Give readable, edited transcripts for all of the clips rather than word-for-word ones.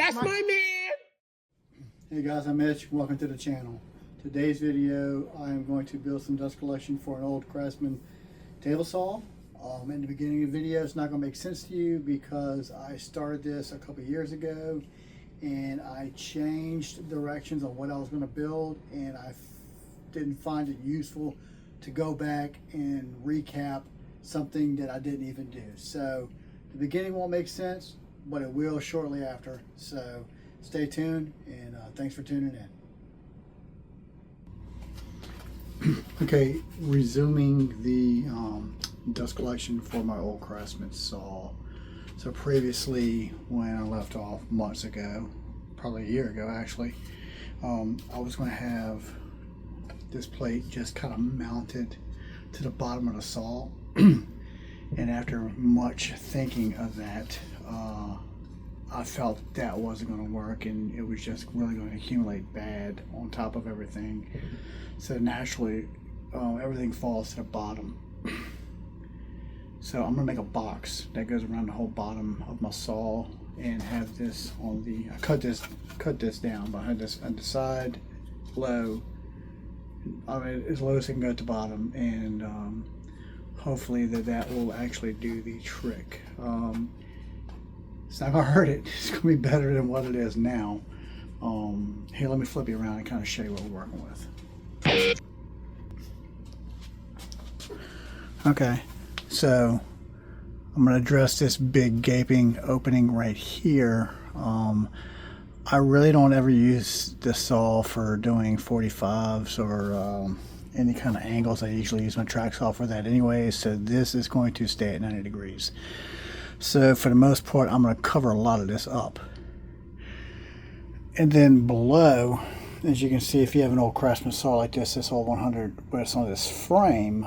That's my man! Hey guys, I'm Mitch. Welcome to the channel. Today's video, I am going to build some dust collection for an old Craftsman table saw. In the beginning of the video, it's not going to make sense to you because I started this a couple years ago and I changed directions on what I was going to build, and I didn't find it useful to go back and recap something that I didn't even do. So the beginning won't make sense, but it will shortly after. So stay tuned, and thanks for tuning in. Okay, resuming the dust collection for my old Craftsman saw. So previously, when I left off months ago, probably a year ago actually, I was going to have this plate just kind of mounted to the bottom of the saw. And after much thinking of that, I felt that wasn't going to work, and it was just really going to accumulate bad on top of everything. So naturally, everything falls to the bottom. So I'm going to make a box that goes around the whole bottom of my saw and have this on the, I cut this down, but I had this on the side, low, I mean, as low as it can go at the bottom, and hopefully that will actually do the trick. It's not gonna hurt it. It's gonna be better than what it is now. Here, let me flip you around and kind of show you what we're working with. Okay, so I'm gonna address this big gaping opening right here. I really don't ever use this saw for doing 45s or any kind of angles. I usually use my track saw for that anyway, so this is going to stay at 90 degrees. So for the most part, I'm going to cover a lot of this up. And then below, as you can see, if you have an old Craftsman saw like this old 100, where it's on this frame,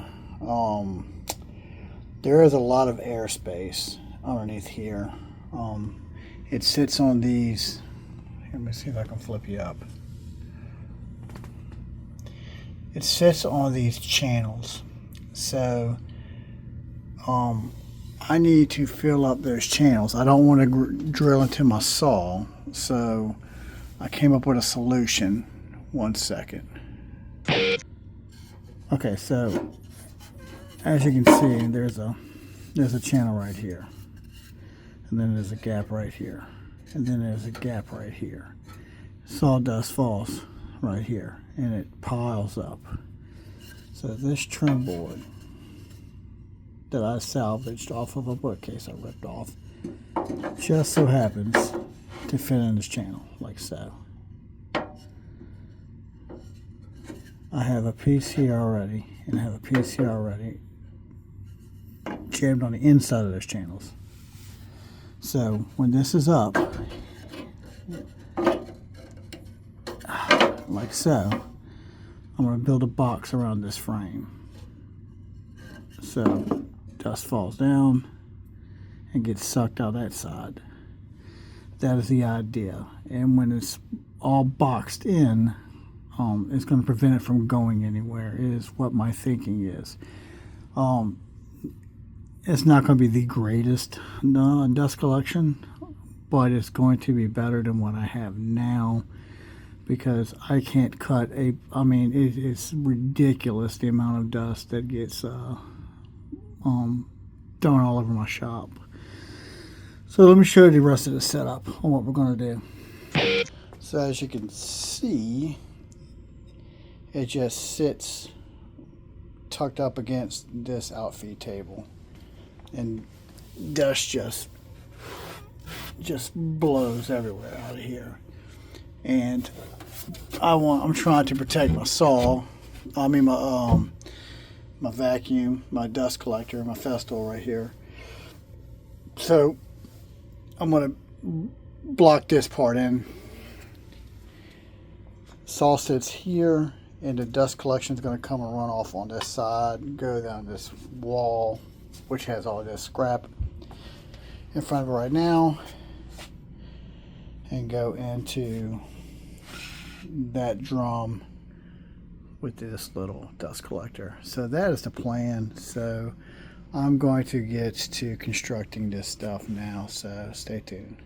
there is a lot of airspace underneath here. It sits on these, let me see if I can flip you up. It sits on these channels. So, I need to fill up those channels. I don't want to drill into my saw, so I came up with a solution. One second. Okay, so as you can see, there's a channel right here, and then there's a gap right here, and then there's a gap right here. Sawdust falls right here, and it piles up. So this trim board that I salvaged off of a bookcase I ripped off just so happens to fit in this channel like so. I have a piece here already, and I have a piece here already jammed on the inside of those channels. So when this is up like so, I'm going to build a box around this frame. So dust falls down and gets sucked out that side. That is the idea. And when it's all boxed in, it's going to prevent it from going anywhere, is what my thinking is. It's not going to be the greatest dust collection, but it's going to be better than what I have now, because I can't cut it's ridiculous the amount of dust that gets thrown all over my shop. So let me show you the rest of the setup on what we're going to do. So as you can see, it just sits tucked up against this outfeed table, and dust just blows everywhere out of here. And I'm trying to protect my saw. I mean my vacuum, my dust collector, my Festool right here. So I'm going to block this part in. Saw sits here, and the dust collection is going to come and run off on this side, go down this wall, which has all this scrap in front of it right now, and go into that drum with this little dust collector. So that is the plan. So I'm going to get to constructing this stuff now, so stay tuned.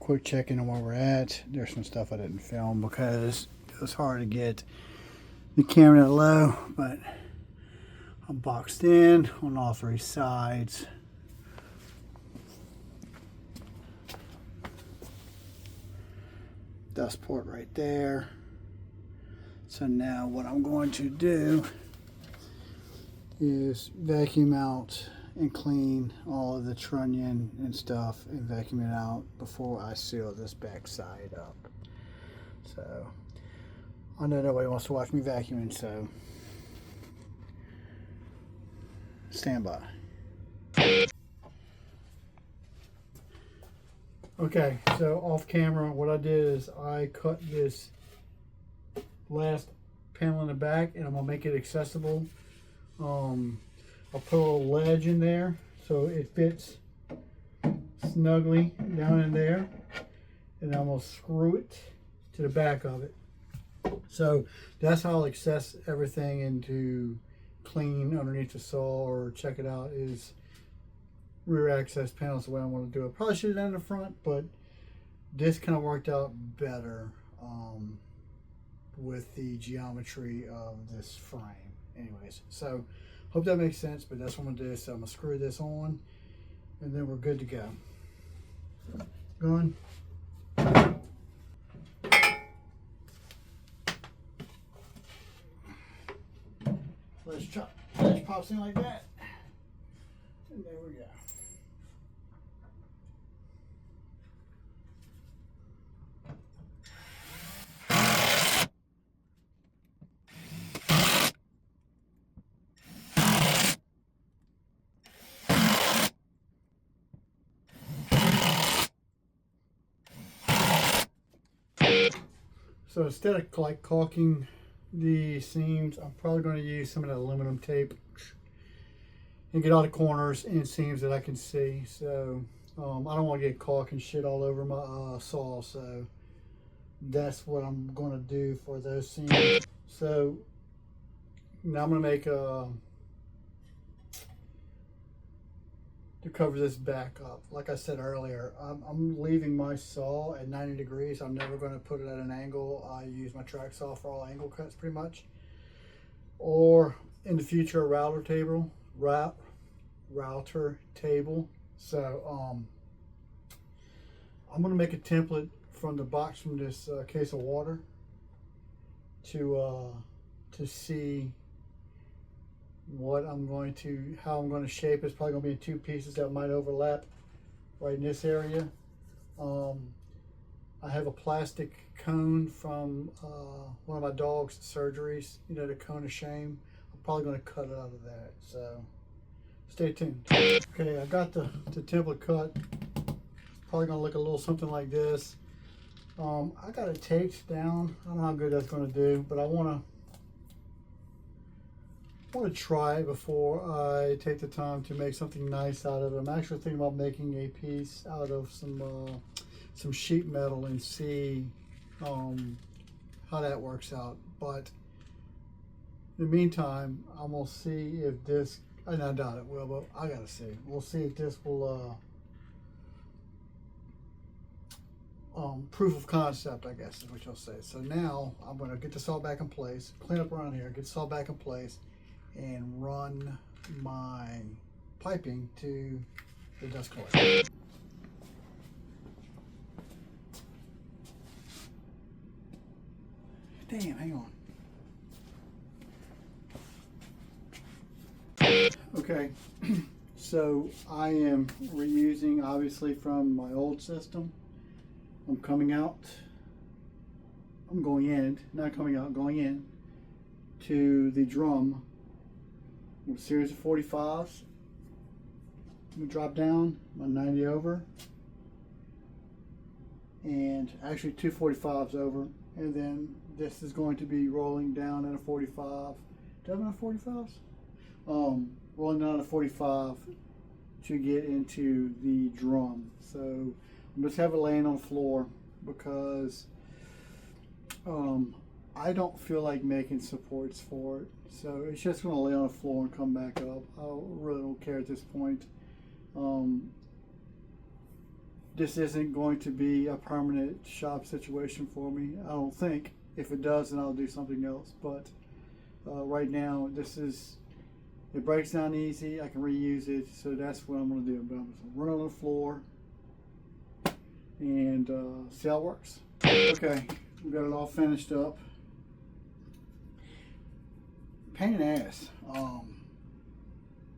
quick check-in on where we're at. There's some stuff I didn't film because it was hard to get the camera that low, but I'm boxed in on all three sides. Dust port right there. So now what I'm going to do is vacuum out and clean all of the trunnion and stuff and vacuum it out before I seal this back side up. So I know nobody wants to watch me vacuuming, so stand by. Okay, so off camera, what I did is I cut this last panel in the back and I'm gonna make it accessible. I'll put a little ledge in there so it fits snugly down in there, and I'm gonna screw it to the back of it. So that's how I'll access everything and to clean underneath the saw or check it out is rear access panels the way I want to do it. Probably should have done it in the front, but this kind of worked out better with the geometry of this frame. Anyways, so hope that makes sense, but that's what I'm gonna do. So I'm gonna screw this on and then we're good to go. Going. Ledge pops in like that. And there we go. So instead of like caulking the seams, I'm probably going to use some of that aluminum tape and get all the corners and seams that I can see. So I don't want to get caulk and shit all over my saw, so that's what I'm going to do for those seams. So now I'm going to make a to cover this back up. Like I said earlier, I'm leaving my saw at 90 degrees. I'm never going to put it at an angle. I use my track saw for all angle cuts pretty much. Or in the future, a router table. So I'm going to make a template from the box from this case of water to see what I'm going to, how I'm going to shape. It's probably going to be in two pieces that might overlap right in this area. I have a plastic cone from one of my dog's surgeries, you know, the cone of shame. I'm probably going to cut it out of that, so stay tuned. Okay, I got the template cut. Probably going to look a little something like this. I got it taped down. I don't know how good that's going to do, but I want to try it before I take the time to make something nice out of it. I'm actually thinking about making a piece out of some sheet metal and see how that works out. But in the meantime, I'm gonna see if this, and I doubt it will, but I gotta see. We'll see if this will proof of concept, I guess is what you'll say. So now I'm gonna get this all back in place, clean up around here, get this all back in place, and run my piping to the dust collector. Damn, hang on. Okay, so I am reusing obviously from my old system. I'm coming out, I'm going in, not coming out, going in to the drum with a series of 45s. I'm gonna drop down my 90 over, and actually two 45s over, and then this is going to be rolling down at a 45. Do I have enough 45s? Rolling down at a 45 to get into the drum. So I'm just have it laying on the floor because I don't feel like making supports for it. So it's just going to lay on the floor and come back up. I really don't care at this point. this isn't going to be a permanent shop situation for me. I don't think. If it does, then I'll do something else. But right now, it breaks down easy. I can reuse it, so that's what I'm going to do. But I'm going to run it on the floor and see how it works. Okay, we got it all finished up. Pain in the ass.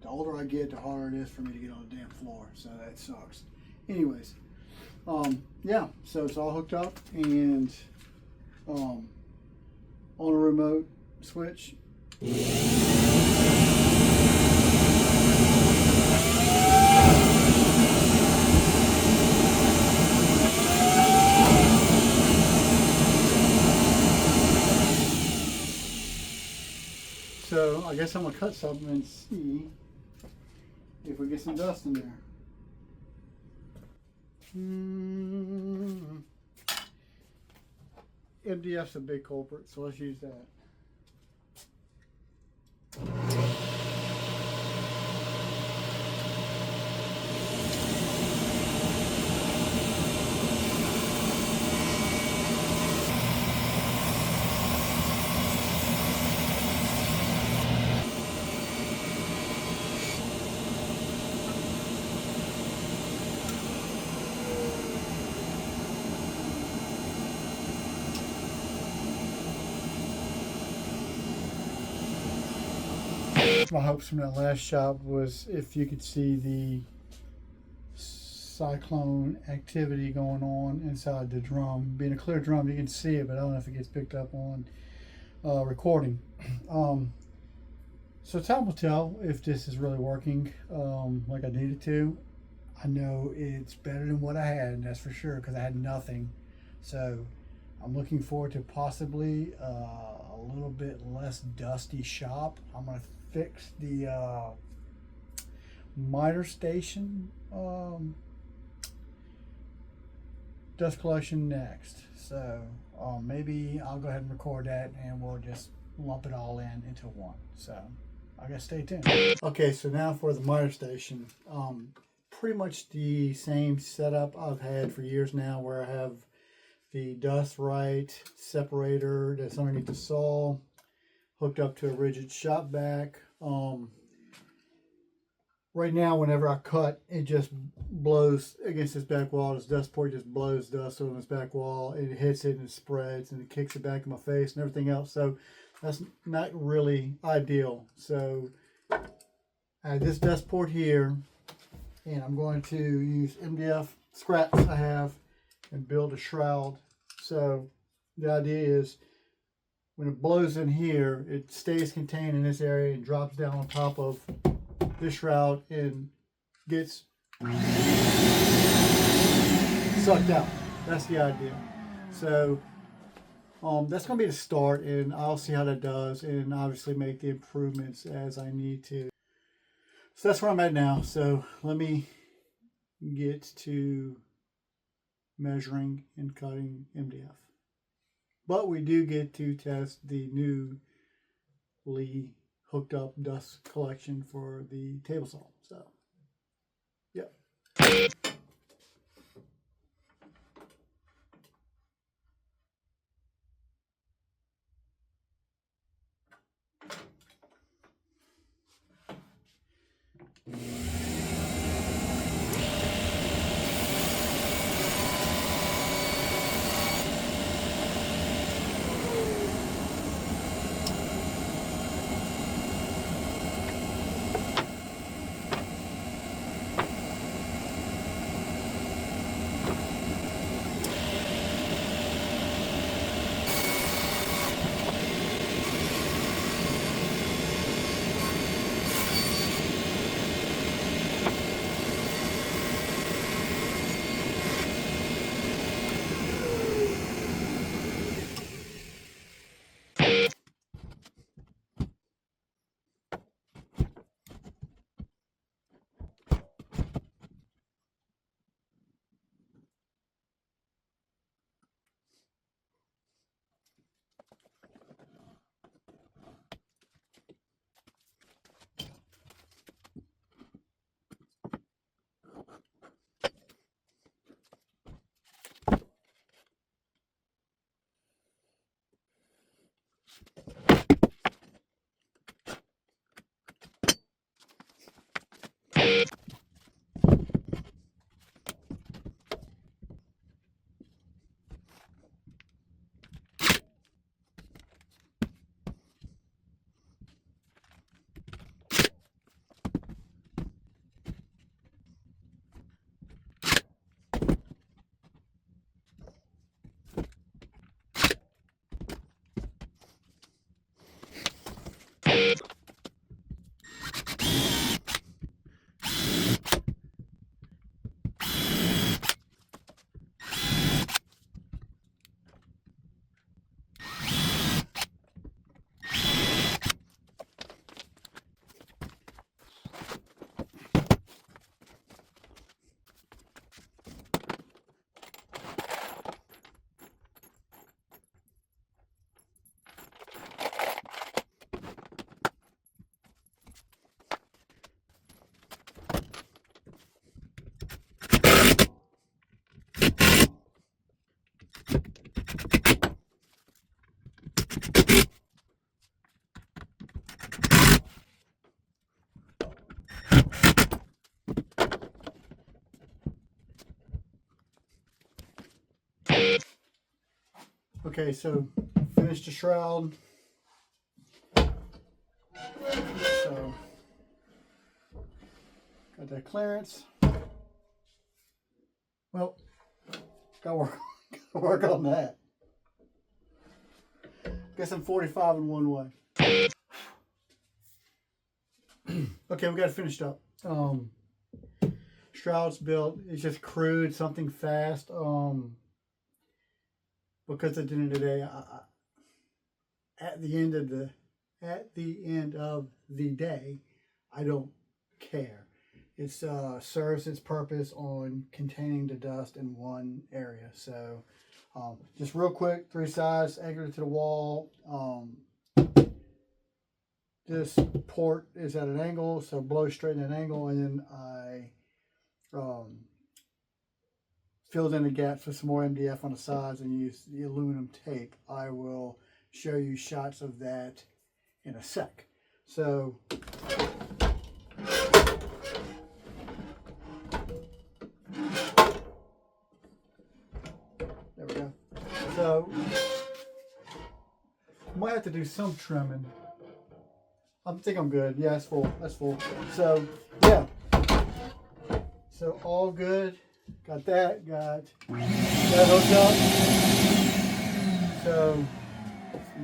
The older I get, the harder it is for me to get on the damn floor, so that sucks. Anyways, yeah, so it's all hooked up, and on a remote switch. So I guess I'm gonna cut something and see if we get some dust in there. MDF's a big culprit, so let's use that. My hopes from that last shop was if you could see the cyclone activity going on inside the drum. Being a clear drum, you can see it, but I don't know if it gets picked up on recording. So time will tell if this is really working like I needed to. I know it's better than what I had, that's for sure, because I had nothing. So I'm looking forward to possibly a little bit less dusty shop. I'm going to fix the miter station dust collection next. So maybe I'll go ahead and record that and we'll just lump it all into one. So I guess stay tuned. Okay, so now for the miter station. Pretty much the same setup I've had for years now, where I have the dust right separator that's underneath the saw hooked up to a rigid shop back. Right now, whenever I cut, it just blows against this back wall. This dust port just blows dust on this back wall. It hits it and it spreads and it kicks it back in my face and everything else. So that's not really ideal. So I have this dust port here, and I'm going to use MDF scraps I have and build a shroud. So the idea is when it blows in here, it stays contained in this area and drops down on top of this shroud and gets sucked out. That's the idea. So that's going to be the start, and I'll see how that does and obviously make the improvements as I need to. So that's where I'm at now. So let me get to measuring and cutting MDF. But we do get to test the newly hooked up dust collection for the table saw. So, yep. Okay, so finished the shroud. So got that clearance. Well, gotta work on that. Guess I'm 45 in one way. Okay, we got it finished up. Shroud's built. It's just crude, something fast. Because at the end of the day, at the end of the day, I don't care. It serves its purpose on containing the dust in one area. So, just real quick, 3 sides, anchored to the wall. This port is at an angle, so blow straight in an angle, and then I filled in the gaps with some more MDF on the sides and used the aluminum tape. I will show you shots of that in a sec. So there we go. So might have to do some trimming. I think I'm good. Yeah, that's full. That's full. So yeah. So all good. Got that. Got that hooked up. So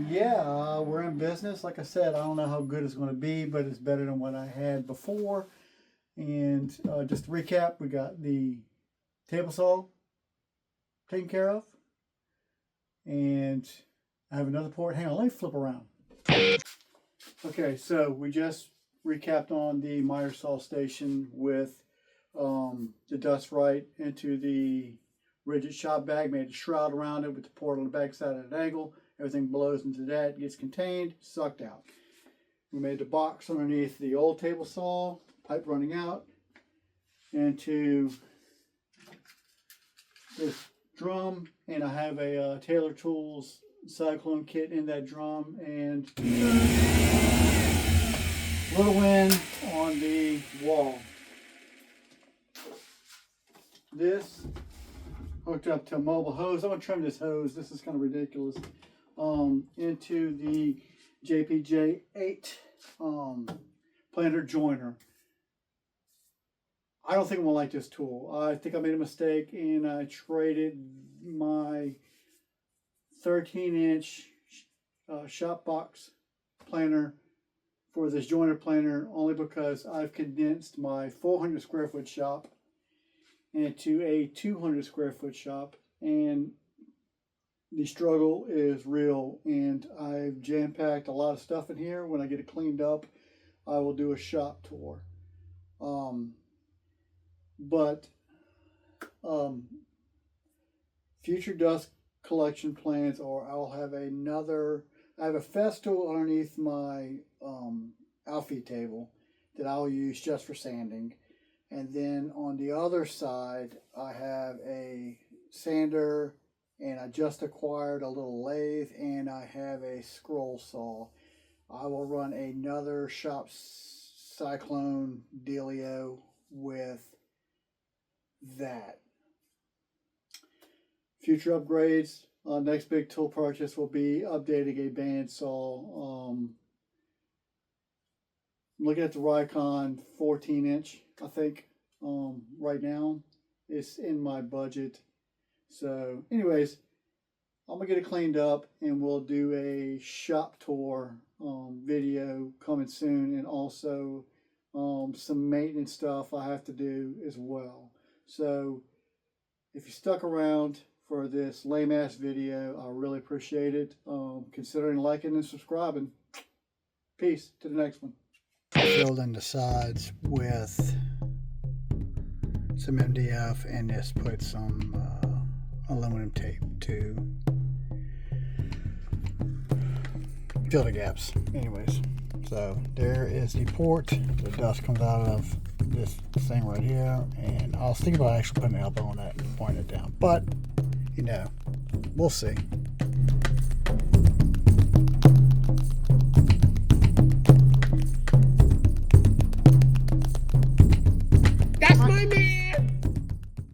yeah, we're in business. Like I said, I don't know how good it's going to be, but it's better than what I had before. And just to recap, we got the table saw taken care of, and I have another port. Hang on, let me flip around. Okay, so we just recapped on the miter saw station with the dust right into the rigid shop bag, made a shroud around it with the port on the back side at an angle. Everything blows into that, gets contained, sucked out. We made the box underneath the old table saw, pipe running out into this drum, and I have a Taylor Tools cyclone kit in that drum, and little wind on the wall. This hooked up to a mobile hose. I'm gonna trim this hose. This is kind of ridiculous. Into the JPJ8 planer joiner. I don't think I'm gonna like this tool. I think I made a mistake and I traded my 13-inch shop box planer for this joiner planer only because I've condensed my 400 square foot shop into a 200 square foot shop, and the struggle is real, and I've jam-packed a lot of stuff in here. When I get it cleaned up, I will do a shop tour. Future dust collection plans, or I'll have I have a festool underneath my outfeed table that I'll use just for sanding. And then on the other side, I have a sander, and I just acquired a little lathe, and I have a scroll saw. I will run another shop cyclone dealio with that. Future upgrades, next big tool purchase will be updating a bandsaw. I'm looking at the Rikon 14-inch, I think, right now. It's in my budget. So anyways, I'm gonna get it cleaned up, and we'll do a shop tour video coming soon, and also some maintenance stuff I have to do as well. So if you stuck around for this lame ass video, I really appreciate it. Considering liking and subscribing. Peace to the next one. Filled in the sides with some MDF and just put some aluminum tape to fill the gaps. Anyways, so there is the port. The dust comes out of this thing right here, and I was thinking about actually putting an elbow on that and pointing it down, but you know, we'll see.